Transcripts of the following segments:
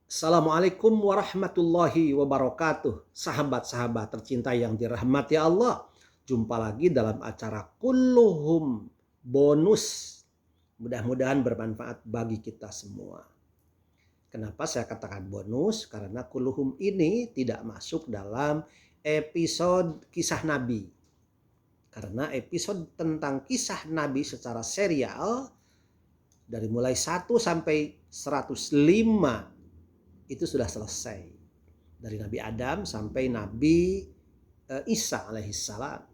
Assalamualaikum warahmatullahi wabarakatuh. Sahabat-sahabat tercinta yang dirahmati Allah. Jumpa lagi dalam acara Kulluhum Bonus. Mudah-mudahan bermanfaat bagi kita semua. Kenapa saya katakan bonus? Karena Kulluhum ini tidak masuk dalam episode kisah Nabi. Karena episode tentang kisah Nabi secara serial dari mulai 1 sampai 105 itu sudah selesai. Dari Nabi Adam sampai Nabi Isa alaihissalam.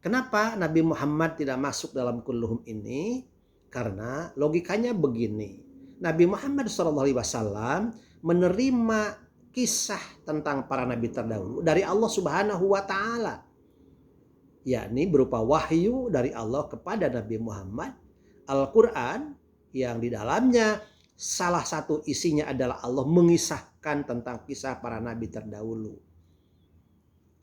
Kenapa Nabi Muhammad tidak masuk dalam kulluhum ini? Karena logikanya begini. Nabi Muhammad SAW menerima kisah tentang para nabi terdahulu dari Allah Subhanahu wa taala. Yakni berupa wahyu dari Allah kepada Nabi Muhammad, Al-Qur'an yang di dalamnya salah satu isinya adalah Allah mengisahkan tentang kisah para nabi terdahulu.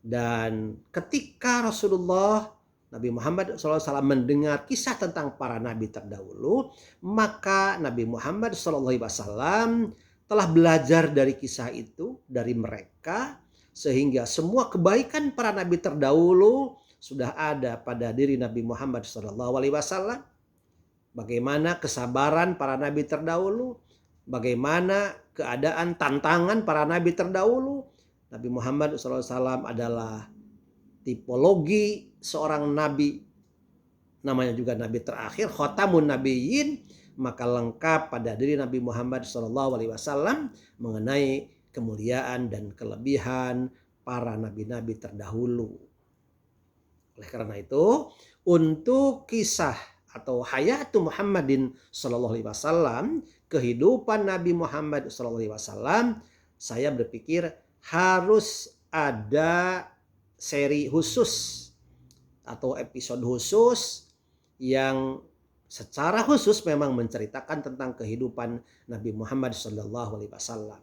Dan ketika Nabi Muhammad SAW mendengar kisah tentang para nabi terdahulu, maka Nabi Muhammad SAW telah belajar dari kisah itu, dari mereka, sehingga semua kebaikan para nabi terdahulu sudah ada pada diri Nabi Muhammad SAW. Bagaimana kesabaran para nabi terdahulu, bagaimana keadaan tantangan para nabi terdahulu. Nabi Muhammad SAW adalah tipologi seorang nabi, namanya juga nabi terakhir, khotamun nabiyyin, maka lengkap pada diri Nabi Muhammad SAW mengenai kemuliaan dan kelebihan para nabi-nabi terdahulu. Oleh karena itu, untuk kisah atau hayatu Muhammadin sallallahu alaihi wasallam, kehidupan Nabi Muhammad sallallahu alaihi wasallam, saya berpikir harus ada seri khusus atau episode khusus yang secara khusus memang menceritakan tentang kehidupan Nabi Muhammad sallallahu alaihi wasallam.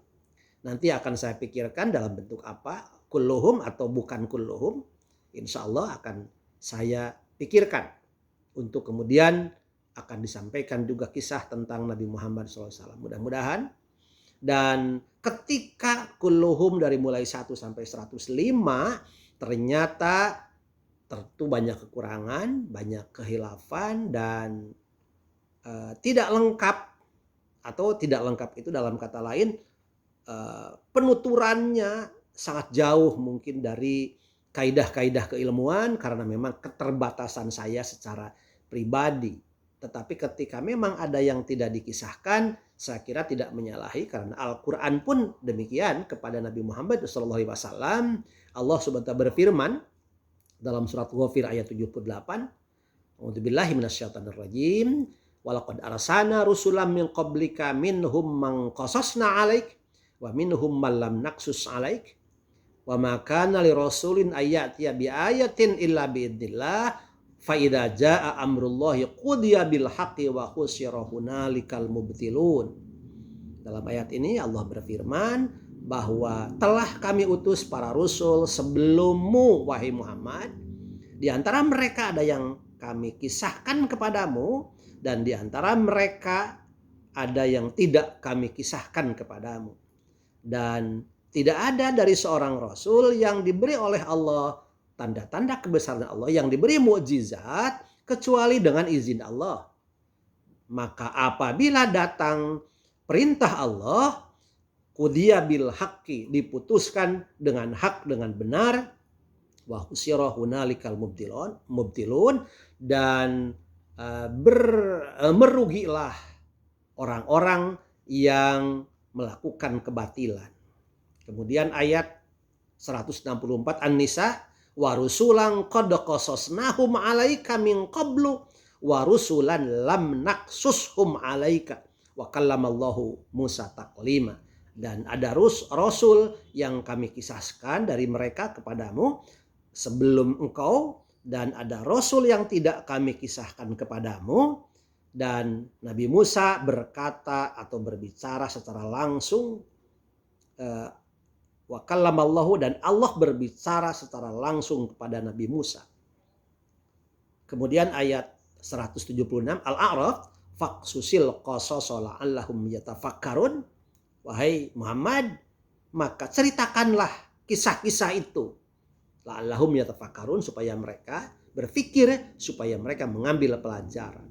Nanti akan saya pikirkan dalam bentuk apa, kulluhum atau bukan kulluhum, insya Allah akan saya pikirkan. Untuk kemudian akan disampaikan juga kisah tentang Nabi Muhammad SAW. Mudah-mudahan. Dan ketika kulluhum dari mulai 1 sampai 105 ternyata tentu banyak kekurangan, banyak kehilafan dan tidak lengkap. Atau tidak lengkap itu dalam kata lain penuturannya sangat jauh mungkin dari kaidah-kaidah keilmuan karena memang keterbatasan saya secara pribadi. Tetapi ketika memang ada yang tidak dikisahkan, saya kira tidak menyalahi karena Al-Quran pun demikian kepada Nabi Muhammad SAW. Allah SWT berfirman dalam surat Ghafir ayat 78. A'udzubillahi minasyaitonirrajim. Walaqad arsalna rusulan min qablika minhum man qasasna 'alaik wa minhum man lam naqsus 'alaik. Wa ma kana li rasulin ayyatiya bi ayatin illa bi idznillah fa idza jaa amrullahi qudiya bil haqqi wa khusira hunalikal mubtilun. Dalam ayat ini Allah berfirman bahwa telah kami utus para rasul sebelummu wahai Muhammad. Di antara mereka ada yang kami kisahkan kepadamu dan di antara mereka ada yang tidak kami kisahkan kepadamu. Dan tidak ada dari seorang rasul yang diberi oleh Allah tanda-tanda kebesaran Allah, yang diberi mukjizat kecuali dengan izin Allah. Maka apabila datang perintah Allah, qudiya bil haqqi, diputuskan dengan hak, dengan benar, wa khusira hunalikal mubtilun, dan merugilah orang-orang yang melakukan kebatilan. Kemudian ayat 164 An-Nisa, wa rusulan qad qasasnahum 'alaika min qablu wa rusulan lam naqsushum 'alaika wa kallamallahu Musa taklima. Dan ada rasul yang kami kisahkan dari mereka kepadamu sebelum engkau, dan ada rasul yang tidak kami kisahkan kepadamu. Dan Nabi Musa berkata atau berbicara secara langsung, wa kallamallahu, dan Allah berbicara secara langsung kepada Nabi Musa. Kemudian ayat 176 Al-A'raf, faqsusil qasasa la'allahum yatafakkarun. Wahai Muhammad, maka ceritakanlah kisah-kisah itu. La'allahum yatafakkarun, supaya mereka berpikir, supaya mereka mengambil pelajaran.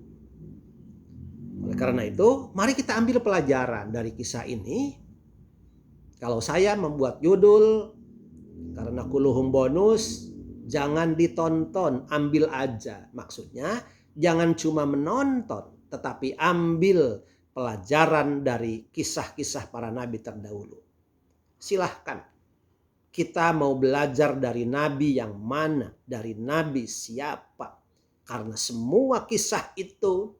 Oleh karena itu, mari kita ambil pelajaran dari kisah ini. Kalau saya membuat judul, karena kuluhum bonus, jangan ditonton, ambil aja. Maksudnya, jangan cuma menonton, tetapi ambil pelajaran dari kisah-kisah para nabi terdahulu. Silahkan. Kita mau belajar dari nabi yang mana, dari nabi siapa. Karena semua kisah itu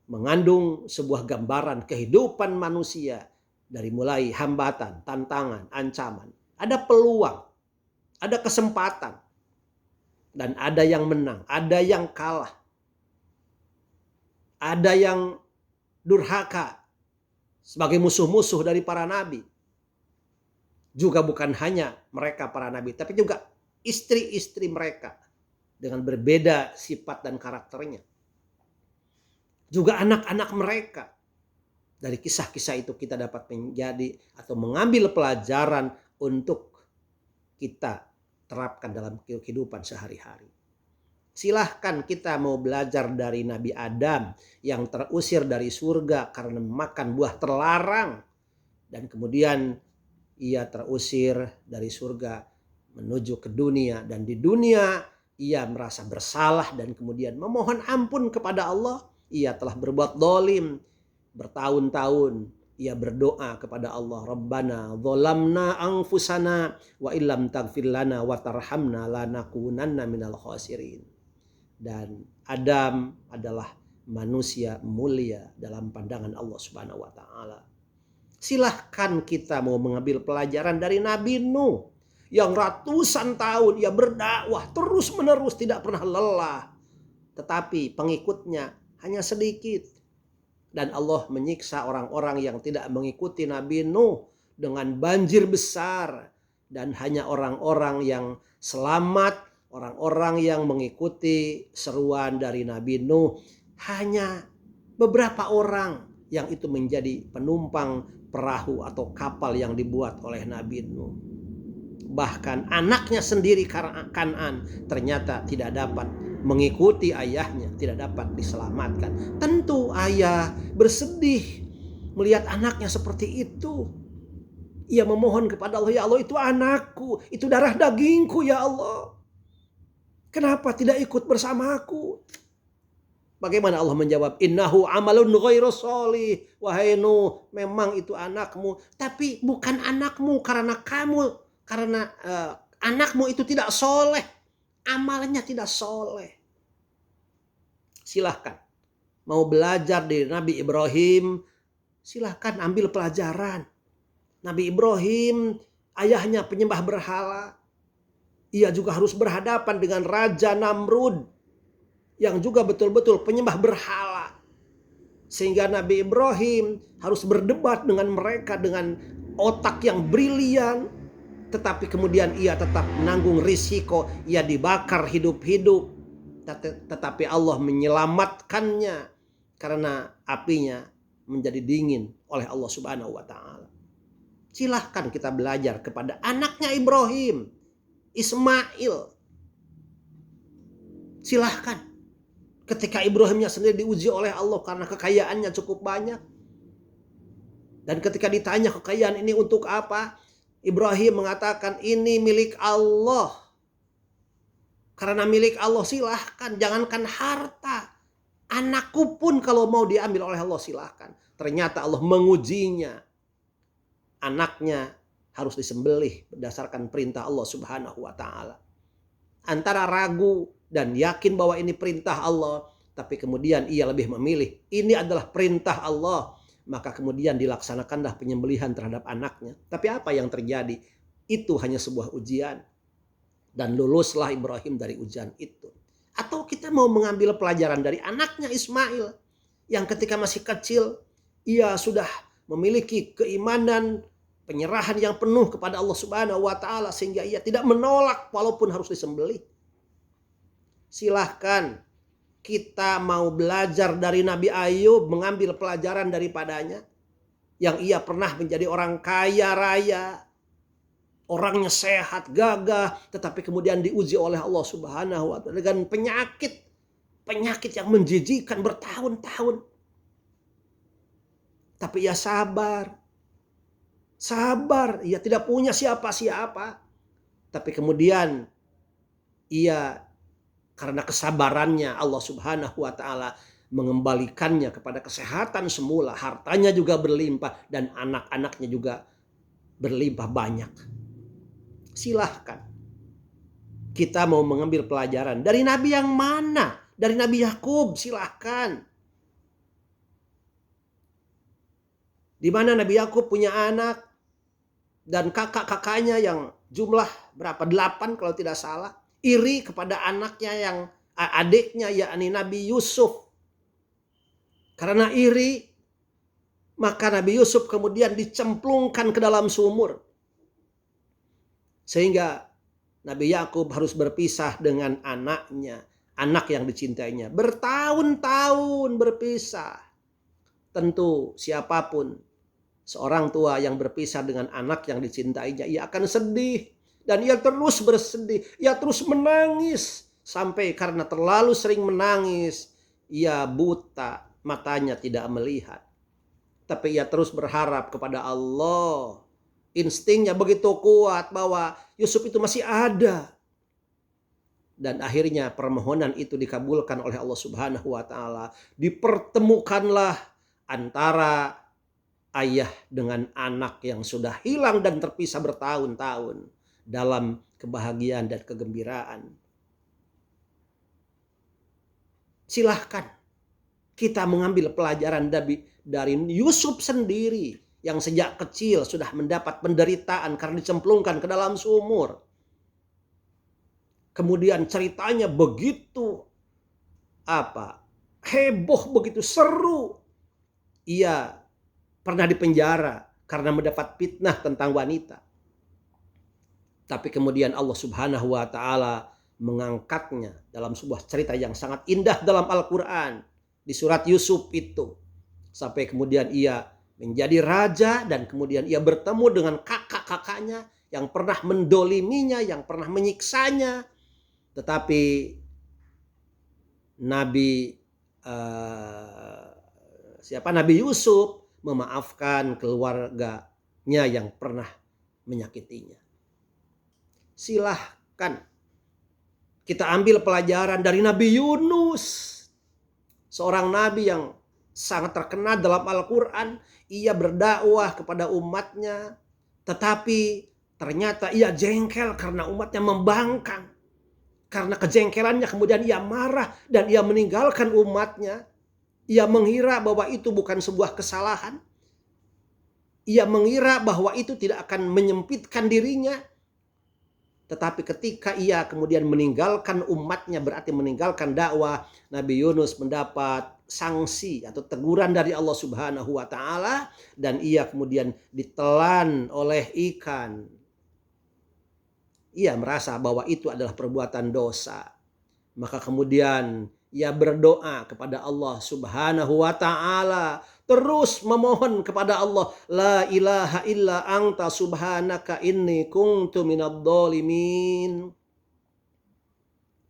mengandung sebuah gambaran kehidupan manusia. Dari mulai hambatan, tantangan, ancaman. Ada peluang, ada kesempatan. Dan ada yang menang, ada yang kalah. Ada yang durhaka sebagai musuh-musuh dari para nabi. Juga bukan hanya mereka para nabi, tapi juga istri-istri mereka dengan berbeda sifat dan karakternya. Juga anak-anak mereka. Dari kisah-kisah itu kita dapat menjadi atau mengambil pelajaran untuk kita terapkan dalam kehidupan sehari-hari. Silahkan kita mau belajar dari Nabi Adam yang terusir dari surga karena makan buah terlarang. Dan kemudian ia terusir dari surga menuju ke dunia. Dan di dunia ia merasa bersalah dan kemudian memohon ampun kepada Allah. Ia telah berbuat dolim. Bertahun-tahun ia berdoa kepada Allah, Rabbana dzalamna anfusana wa illam taghfir lana wa tarhamna lanakunanna minal khasirin. Dan Adam adalah manusia mulia dalam pandangan Allah Subhanahu wa taala. Silahkan kita mau mengambil pelajaran dari Nabi Nuh yang ratusan tahun ia berdakwah terus-menerus tidak pernah lelah. Tetapi pengikutnya hanya sedikit. Dan Allah menyiksa orang-orang yang tidak mengikuti Nabi Nuh dengan banjir besar. Dan hanya orang-orang yang selamat, orang-orang yang mengikuti seruan dari Nabi Nuh, hanya beberapa orang yang itu menjadi penumpang perahu atau kapal yang dibuat oleh Nabi Nuh. Bahkan anaknya sendiri Kan'an ternyata tidak dapat mengikuti ayahnya, tidak dapat diselamatkan. Tentu ayah bersedih melihat anaknya seperti itu. Ia memohon kepada Allah, ya Allah itu anakku, itu darah dagingku ya Allah. Kenapa tidak ikut bersamaku? Bagaimana Allah menjawab? Innahu amalun ghairu sholih. Wahai Nuh, memang itu anakmu, tapi bukan anakmu karena anakmu itu tidak soleh. Amalnya tidak soleh. Silahkan. Mau belajar dari Nabi Ibrahim, silahkan ambil pelajaran. Nabi Ibrahim, ayahnya penyembah berhala. Ia juga harus berhadapan dengan Raja Namrud yang juga betul-betul penyembah berhala. Sehingga Nabi Ibrahim harus berdebat dengan mereka dengan otak yang brilian. Tetapi kemudian ia tetap menanggung risiko. Ia dibakar hidup-hidup. Tetapi Allah menyelamatkannya. Karena apinya menjadi dingin oleh Allah Subhanahu wa ta'ala. Silahkan kita belajar kepada anaknya Ibrahim. Ismail. Silahkan. Ketika Ibrahimnya sendiri diuji oleh Allah karena kekayaannya cukup banyak. Dan ketika ditanya kekayaan ini untuk apa? Ibrahim mengatakan ini milik Allah. Karena milik Allah silahkan. Jangankan harta. Anakku pun kalau mau diambil oleh Allah silahkan. Ternyata Allah mengujinya. Anaknya harus disembelih berdasarkan perintah Allah Subhanahu wa ta'ala. Antara ragu dan yakin bahwa ini perintah Allah. Tapi kemudian ia lebih memilih. Ini adalah perintah Allah. Maka kemudian dilaksanakanlah penyembelihan terhadap anaknya. Tapi apa yang terjadi? Itu hanya sebuah ujian. Dan luluslah Ibrahim dari ujian itu. Atau kita mau mengambil pelajaran dari anaknya Ismail. Yang ketika masih kecil, ia sudah memiliki keimanan, penyerahan yang penuh kepada Allah Subhanahu wa ta'ala. Sehingga ia tidak menolak walaupun harus disembelih. Silahkan. Kita mau belajar dari Nabi Ayub, mengambil pelajaran daripadanya. yang ia pernah menjadi orang kaya raya, orangnya sehat, gagah, tetapi kemudian diuji oleh Allah Subhanahu wa taala dengan penyakit yang menjijikkan bertahun-tahun. Tapi ia sabar. Sabar, ia tidak punya siapa-siapa. Tapi kemudian ia karena kesabarannya Allah Subhanahu wa taala mengembalikannya kepada kesehatan semula, hartanya juga berlimpah dan anak-anaknya juga berlimpah banyak. Silahkan. Kita mau mengambil pelajaran dari nabi yang mana? Dari Nabi Yakub, silahkan. Di mana Nabi Yakub punya anak dan kakak-kakaknya yang jumlah berapa? 8 kalau tidak salah. Iri kepada anaknya yang adiknya yakni Nabi Yusuf. Karena iri, maka Nabi Yusuf kemudian dicemplungkan ke dalam sumur. Sehingga Nabi Yakub harus berpisah dengan anaknya, anak yang dicintainya. Bertahun-tahun berpisah. Tentu siapapun seorang tua yang berpisah dengan anak yang dicintainya, ia akan sedih. Dan ia terus bersedih, ia terus menangis. Sampai karena terlalu sering menangis, ia buta, matanya tidak melihat. Tapi ia terus berharap kepada Allah. Instingnya begitu kuat bahwa Yusuf itu masih ada. Dan akhirnya permohonan itu dikabulkan oleh Allah Subhanahu wa taala. Dipertemukanlah antara ayah dengan anak yang sudah hilang dan terpisah bertahun-tahun dalam kebahagiaan dan kegembiraan. Silahkan kita mengambil pelajaran dari Yusuf sendiri yang sejak kecil sudah mendapat penderitaan karena dicemplungkan ke dalam sumur. Kemudian ceritanya begitu heboh, begitu seru. Ia pernah dipenjara karena mendapat fitnah tentang wanita. Tapi kemudian Allah Subhanahu wa taala mengangkatnya dalam sebuah cerita yang sangat indah dalam Al-Qur'an di surat Yusuf itu. Sampai kemudian ia menjadi raja dan kemudian ia bertemu dengan kakak-kakaknya yang pernah mendoliminya, yang pernah menyiksanya. Tetapi Nabi Yusuf memaafkan keluarganya yang pernah menyakitinya. Silahkan kita ambil pelajaran dari Nabi Yunus. Seorang nabi yang sangat terkenal dalam Al-Quran. Ia berdakwah kepada umatnya. Tetapi ternyata ia jengkel karena umatnya membangkang. Karena kejengkelannya kemudian ia marah dan ia meninggalkan umatnya. Ia mengira bahwa itu bukan sebuah kesalahan. Ia mengira bahwa itu tidak akan menyempitkan dirinya. Tetapi ketika ia kemudian meninggalkan umatnya, berarti meninggalkan dakwah, Nabi Yunus mendapat sanksi atau teguran dari Allah Subhanahu wa taala dan ia kemudian ditelan oleh ikan. Ia merasa bahwa itu adalah perbuatan dosa. Maka kemudian ia berdoa kepada Allah Subhanahu wa taala, terus memohon kepada Allah, la ilaha illa anta subhanaka inni kuntu minadh dhalimin.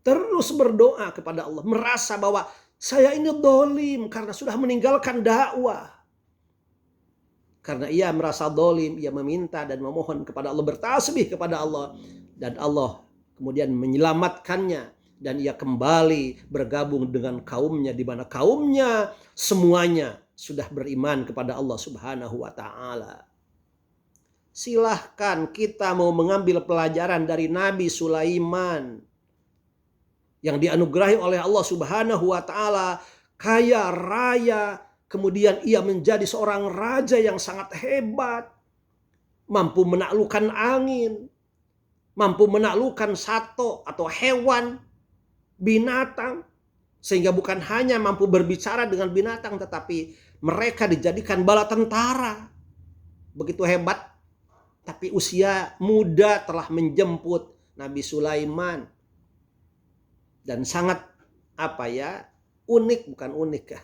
Terus berdoa kepada Allah, merasa bahwa saya ini dolim karena sudah meninggalkan dakwah. Karena ia merasa dolim, ia meminta dan memohon kepada Allah, bertasbih kepada Allah. Dan Allah kemudian menyelamatkannya. Dan ia kembali bergabung dengan kaumnya, di mana kaumnya semuanya sudah beriman kepada Allah Subhanahu wa taala. Silahkan kita mau mengambil pelajaran dari Nabi Sulaiman yang dianugerahi oleh Allah Subhanahu wa taala, kaya raya, kemudian ia menjadi seorang raja yang sangat hebat, mampu menaklukkan angin, mampu menaklukkan sato atau hewan, binatang, sehingga bukan hanya mampu berbicara dengan binatang, tetapi mereka dijadikan bala tentara. Begitu hebat. Tapi usia muda telah menjemput Nabi Sulaiman. Dan sangat unik, bukan unik ya.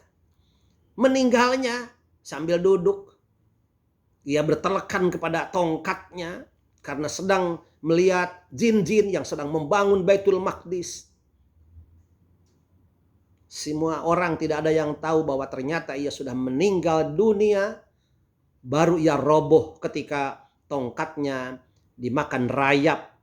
Meninggalnya sambil duduk Ia bertelekan kepada tongkatnya karena sedang melihat jin-jin yang sedang membangun Baitul Maqdis. Semua orang tidak ada yang tahu bahwa ternyata ia sudah meninggal dunia. Baru ia roboh ketika tongkatnya dimakan rayap.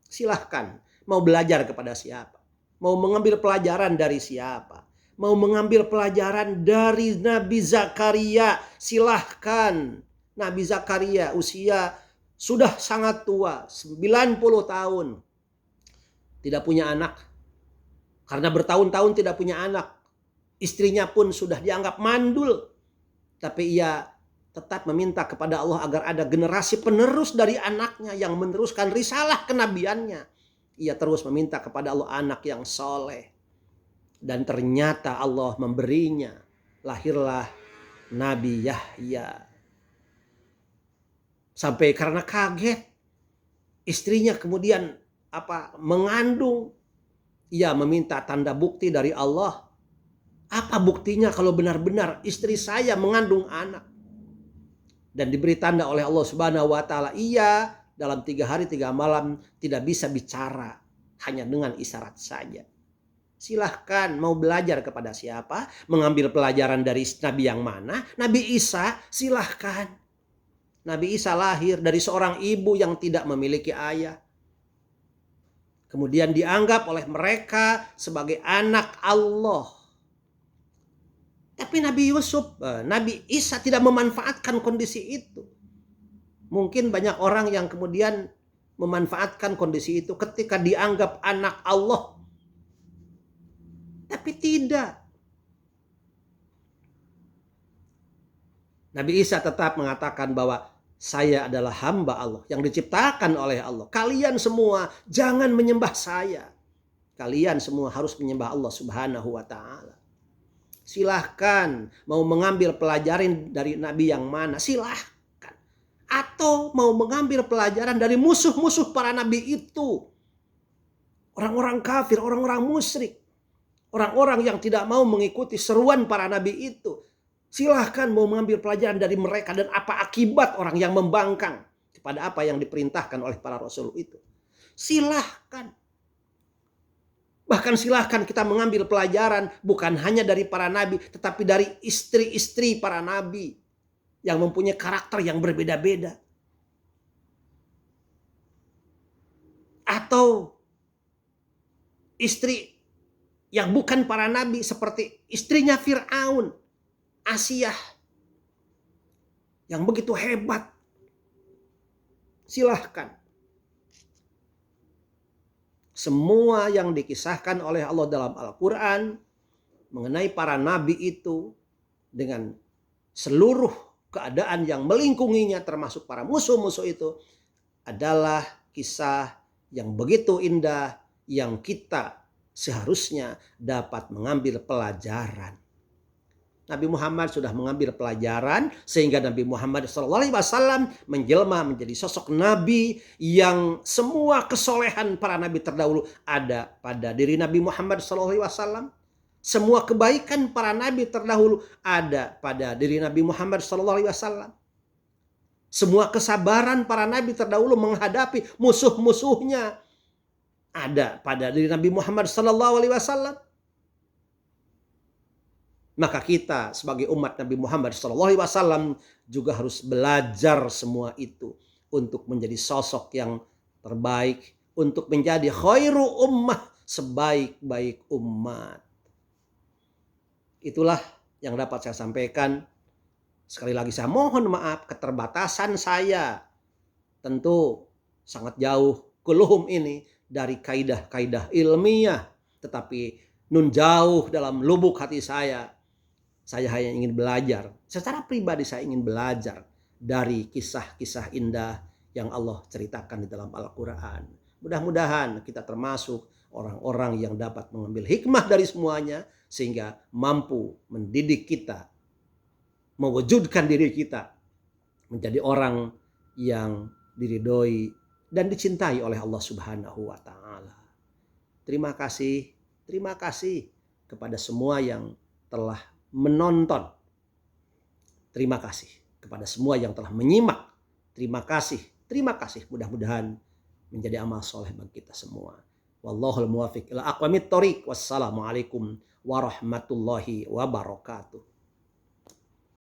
Silahkan, mau belajar kepada siapa? Mau mengambil pelajaran dari siapa? Mau mengambil pelajaran dari Nabi Zakaria? Silahkan. Nabi Zakaria usia sudah sangat tua, 90 tahun. Tidak punya anak. Karena bertahun-tahun tidak punya anak. Istrinya pun sudah dianggap mandul. Tapi ia tetap meminta kepada Allah agar ada generasi penerus dari anaknya yang meneruskan risalah kenabiannya. Ia terus meminta kepada Allah anak yang soleh. Dan ternyata Allah memberinya. Lahirlah Nabi Yahya. Sampai karena kaget, istrinya kemudian mengandung. Ia meminta tanda bukti dari Allah. Apa buktinya kalau benar-benar istri saya mengandung anak? Dan diberi tanda oleh Allah Subhanahu wa taala, ia dalam 3 hari 3 malam tidak bisa bicara, hanya dengan isyarat saja. Silahkan, mau belajar kepada siapa? Mengambil pelajaran dari Nabi yang mana? Nabi Isa, silahkan. Nabi Isa lahir dari seorang ibu yang tidak memiliki ayah. Kemudian dianggap oleh mereka sebagai anak Allah. Tapi Nabi Isa tidak memanfaatkan kondisi itu. Mungkin banyak orang yang kemudian memanfaatkan kondisi itu ketika dianggap anak Allah. Tapi tidak. Nabi Isa tetap mengatakan bahwa saya adalah hamba Allah yang diciptakan oleh Allah. Kalian semua jangan menyembah saya. Kalian semua harus menyembah Allah Subhanahu wa taala. Silahkan mau mengambil pelajaran dari Nabi yang mana, silahkan. Atau mau mengambil pelajaran dari musuh-musuh para Nabi itu. Orang-orang kafir, orang-orang musyrik. Orang-orang yang tidak mau mengikuti seruan para Nabi itu. Silahkan mau mengambil pelajaran dari mereka dan apa akibat orang yang membangkang kepada apa yang diperintahkan oleh para Rasul itu. Silahkan. Bahkan silahkan kita mengambil pelajaran bukan hanya dari para nabi, tetapi dari istri-istri para nabi yang mempunyai karakter yang berbeda-beda. Atau istri yang bukan para nabi seperti istrinya Fir'aun, Asiyah, yang begitu hebat. Silahkan. Semua yang dikisahkan oleh Allah dalam Al-Quran mengenai para nabi itu dengan seluruh keadaan yang melingkunginya termasuk para musuh-musuh itu adalah kisah yang begitu indah yang kita seharusnya dapat mengambil pelajaran. Nabi Muhammad sudah mengambil pelajaran sehingga Nabi Muhammad SAW menjelma menjadi sosok Nabi yang semua kesolehan para Nabi terdahulu ada pada diri Nabi Muhammad SAW. Semua kebaikan para Nabi terdahulu ada pada diri Nabi Muhammad SAW. Semua kesabaran para Nabi terdahulu menghadapi musuh-musuhnya ada pada diri Nabi Muhammad SAW. Maka kita sebagai umat Nabi Muhammad SAW juga harus belajar semua itu untuk menjadi sosok yang terbaik, untuk menjadi khairu ummah, sebaik-baik umat. Itulah yang dapat saya sampaikan. Sekali lagi saya mohon maaf keterbatasan saya. Tentu sangat jauh kuluhum ini dari kaidah-kaidah ilmiah. Tetapi nun jauh dalam lubuk hati saya. Saya hanya ingin belajar. Secara pribadi saya ingin belajar dari kisah-kisah indah yang Allah ceritakan di dalam Al-Quran. Mudah-mudahan kita termasuk orang-orang yang dapat mengambil hikmah dari semuanya. Sehingga mampu mendidik kita. Mewujudkan diri kita. Menjadi orang yang diridhoi dan dicintai oleh Allah Subhanahu wa ta'ala. Terima kasih kepada semua yang telah menonton Terima kasih kepada semua yang telah menyimak. Terima kasih. Mudah-mudahan menjadi amal soleh bagi kita semua. Wallahul muwafiq ila aqwamit thoriq. Wassalamualaikum warahmatullahi wabarakatuh.